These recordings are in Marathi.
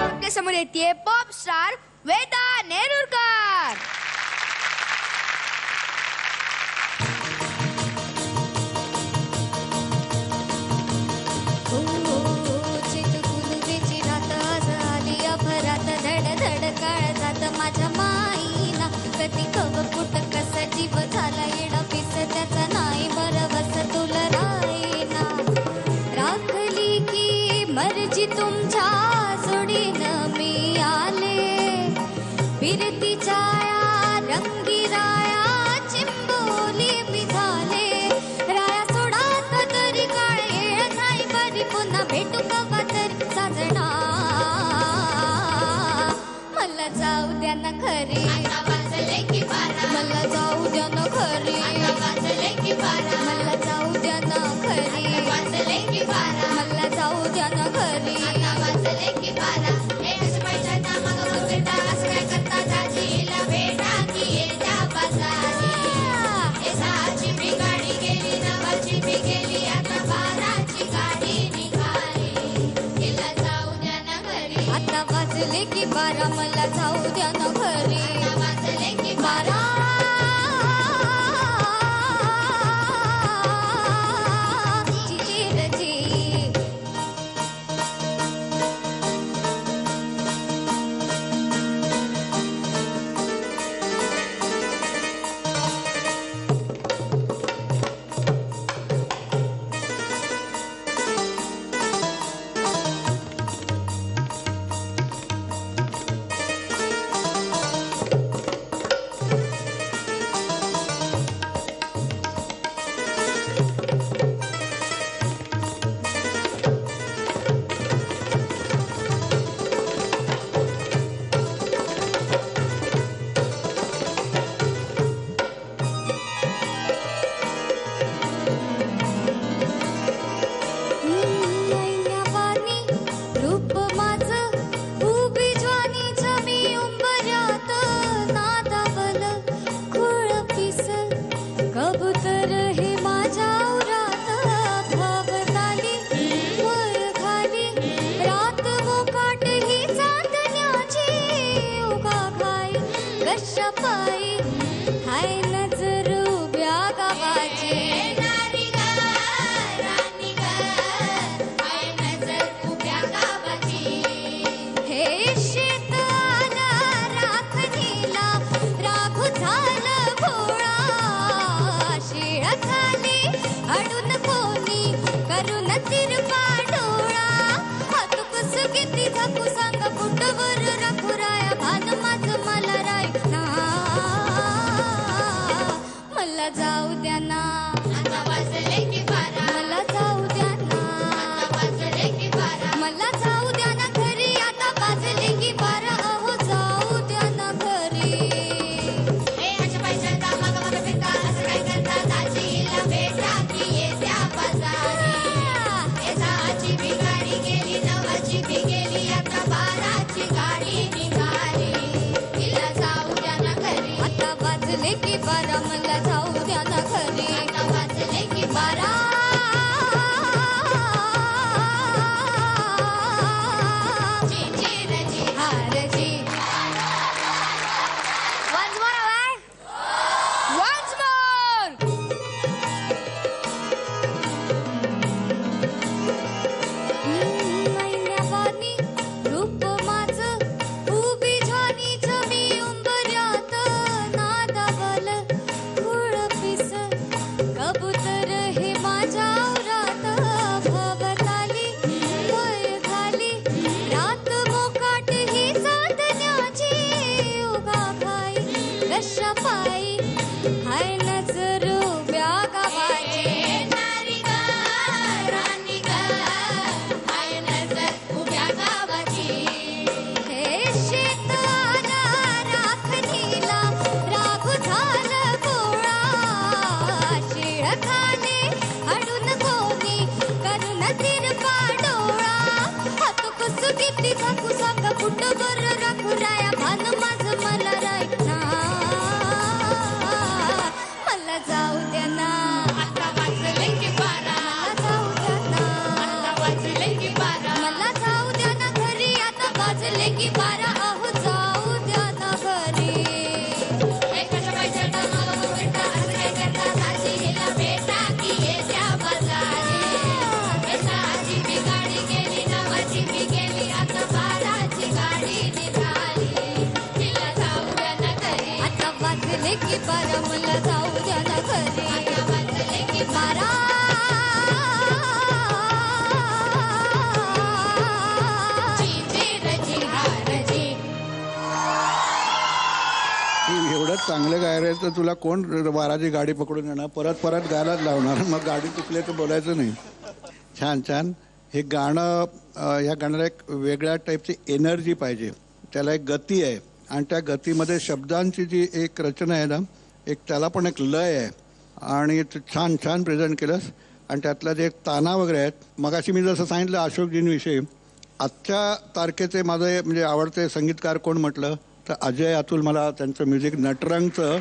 आपल्या समोर येते पॉप स्टार वेदा नेरुरकर. माझ्या माईना कधी कव कुठ कसा जीव झाला येडा पिस त्याचा नाही बरवस तुला रायना. राखली की मर्जी तुमच्या जोडीनं मी आले. फिरतीच्या रंगी राया चिंबोली मी झाले. राया सोडा तरी काळ येळ नाही बरी पुन्हा भेटू कवा तरी साजणा. मला जाऊ द्या ना खरी मला जाऊ द्या ना खरी मला जाऊ द्या ना खरी मला जाऊ द्या ना खरी. आता वाजले की बारा मला जाऊ द्या ना घरी. वाजले की बारा जाऊ द्या ना. आता वाजले की बारा मला जाऊ द्या ना. आता वाजले की बारा मला जाऊ द्या ना घरी. आता वाजले की बारा अहो जाऊ द्या ना घरी. हे अशा पैशाचा मग मग फिरता असं काय करता दाजीला भेटा की येत्या बाजारी. हे दहाची बी गाडी गेली नवाची बी गेली आता बाराची गाडी निघाली. तिला जाऊ द्या ना घरी. आता वाजले की बारा मला जाऊ द्या ना घरी. आता वाजले की बारा जी जी रे जी हार जी. Once more, alright? Once more. मैन्यावानी रूप माझं उभी झाली छबी उंबऱ्यात नादावल. की बारा मला जाऊ द्या ना घरी आता वाजले की बारा अहो जाऊ द्या ना घरी एका बाईच्या नावावर बेटा आज काय करता साची हिला बेटा की येत्या बाजारी बेटाची मी गाडी गेली नावाची मी गेली आता बाराची गाडी निघाली हिला जाऊ द्या ना घरी आता वाजले की बारा मला जाऊ द्या ना घरी आता वाजले की बारा एवढं चांगलं गायला तर तुला कोण बाराची गाडी पकडून येणार, परत परत गायलाच लावणार, मग गाडी चुकले तर बोलायचं नाही. छान छान. हे गाणं ह्या गाण्याला एक वेगळ्या टाईपची एनर्जी पाहिजे, त्याला एक गती आहे आणि त्या गतीमध्ये शब्दांची जी एक रचना आहे ना, एक त्याला पण एक लय आहे आणि छान छान प्रेझेंट केलंस. आणि त्यातल्या जे ताना वगैरे आहेत, मगाशी मी जसं सांगितलं अशोकजींविषयी, आजच्या तारखेचे माझे म्हणजे आवडते संगीतकार कोण म्हटलं तर अजय अतुल. मला त्यांचं म्युझिक नटरंगचं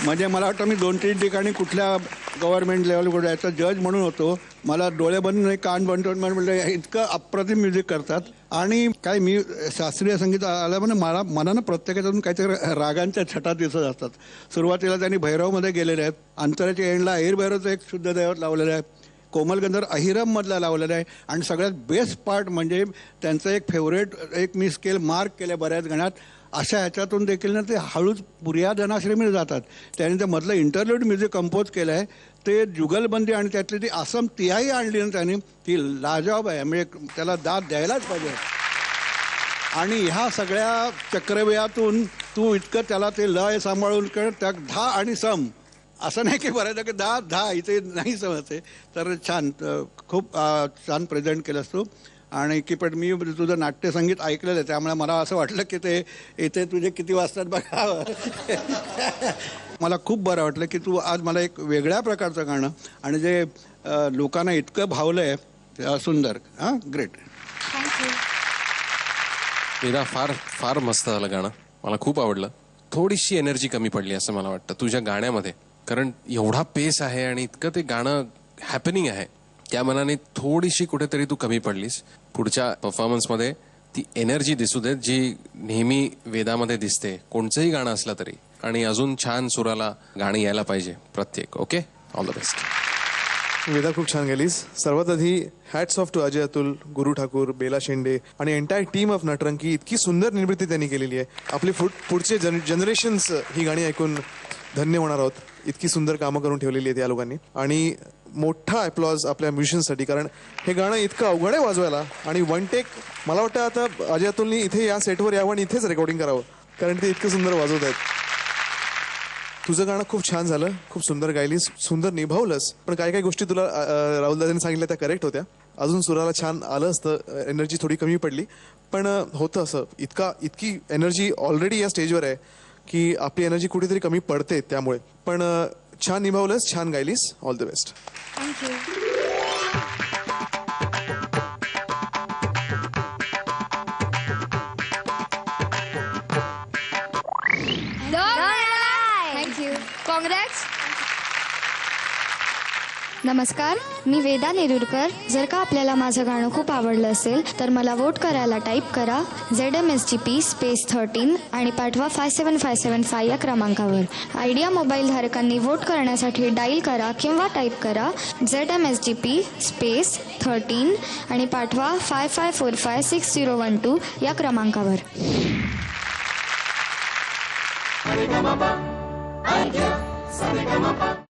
म्हणजे मला वाटतं मी 2-3 ठिकाणी कुठल्या गव्हर्नमेंट लेवलवर याचा जज म्हणून होतो. मला डोळे बंद नाही कान बंद म्हटलं इतकं अप्रतिम म्युझिक करतात. आणि काय मी शास्त्रीय संगीत आलं म्हणजे मला ना प्रत्येकाच्यातून काहीतरी रागांच्या छटा दिसत असतात. सुरुवातीला त्यांनी भैरवमध्ये गेलेले आहेत, अंतराच्या एंडला ऐर भैरवचं एक शुद्ध दैवत लावलेलं आहे, कोमल गंधर अहिरममधला लावलेला आहे आणि सगळ्यात बेस्ट पार्ट म्हणजे त्यांचं एक फेवरेट एक मी स्केल मार्क केलं बऱ्याच गाण्यात. अशा ह्याच्यातून देखील ना ते हळूच पुर्या धनाश्रमीला जातात. त्याने ते मधलं इंटरल्यूड म्युझिक कंपोज केलं आहे, ते जुगलबंदी आणि त्यातली ती आसम तिहाई आणली ना त्यांनी, ती लाजवाब आहे, म्हणजे त्याला दाद द्यायलाच पाहिजे. आणि ह्या सगळ्या चक्रव्यूहातून तू इतकं त्याला ते लय सांभाळून कर, त्या धा आणि सम असं नाही की बऱ्याच की 10 इथे नाही समजते. तर छान, खूप छान प्रेझेंट केलंस तू. आणि की पण मी तुझं नाट्यसंगीत ऐकलेलं आहे, त्यामुळे मला असं वाटलं की ते इथे तुझे किती वाजतात बघावं. मला खूप बरं वाटलं की तू आज मला एक वेगळ्या प्रकारचं गाणं आणि जे लोकांना इतकं भावलं आहे, सुंदर. हां, ग्रेट. वेदा, फार फार मस्त झालं गाणं, मला खूप आवडलं. थोडीशी एनर्जी कमी पडली असं मला वाटतं तुझ्या गाण्यामध्ये, कारण एवढा पेस आहे आणि इतकं ते गाणं हॅपनिंग आहे, त्या मनाने थोडीशी कुठेतरी तू कमी पडलीस. पुढच्या परफॉर्मन्समध्ये ती एनर्जी दिसू देत जी नेहमी वेदामध्ये दिसते कोणचंही गाणं असलं तरी. आणि अजून छान सुराला गाणी यायला पाहिजे प्रत्येक. Okay, all the best. Veda, खूप छान गेलीस. सर्वात आधी hats off to Ajay Atul, Guru Thakur, Bela शेंडे आणि एंटायर टीम ऑफ नटरंगी. इतकी सुंदर निर्मिती त्यांनी केलेली आहे. आपले पुढचे जनरेशन्स ही गाणी ऐकून धन्य होणार आहोत. इतकी सुंदर कामं करून ठेवलेली आहेत या लोकांनी. आणि मोठा अप्लॉज आपल्या म्युझिशियन्ससाठी, कारण हे गाणं इतकं अवघड आहे वाजवायला. आणि वन टेक मला वाटतं आता अजय अतुलनी इथे या सेटवर यावं आणि इथेच रेकॉर्डिंग करावं, कारण ते इतकं सुंदर वाजवत आहेत. तुझं गाणं खूप छान झालं, खूप सुंदर गायलीस, सुंदर निभावलंस. पण काही काही गोष्टी तुला राहुल दादांनी सांगितल्या त्या करेक्ट होत्या. अजून सुराला छान आलं असतं, एनर्जी थोडी कमी पडली. पण होतं असं, इतकी एनर्जी ऑलरेडी या स्टेजवर आहे की आपली एनर्जी कुठेतरी कमी पडते त्यामुळे. पण छान निभावलंस, छान गायलीस. All the best. Thank you. Thank you. Congrats. नमस्कार, मी वेदा नेरुरकर. जर का आपल्याला माझं गाणं खूप आवडलं असेल तर मला वोट करायला टाईप करा ZMSGP स्पेस 13 आणि पाठवा 57575 या क्रमांकावर. आयडिया मोबाईल धारकांनी वोट करण्यासाठी डायल करा किंवा टाईप करा ZMSGP स्पेस 13 आणि पाठवा 55456012 या क्रमांकावर.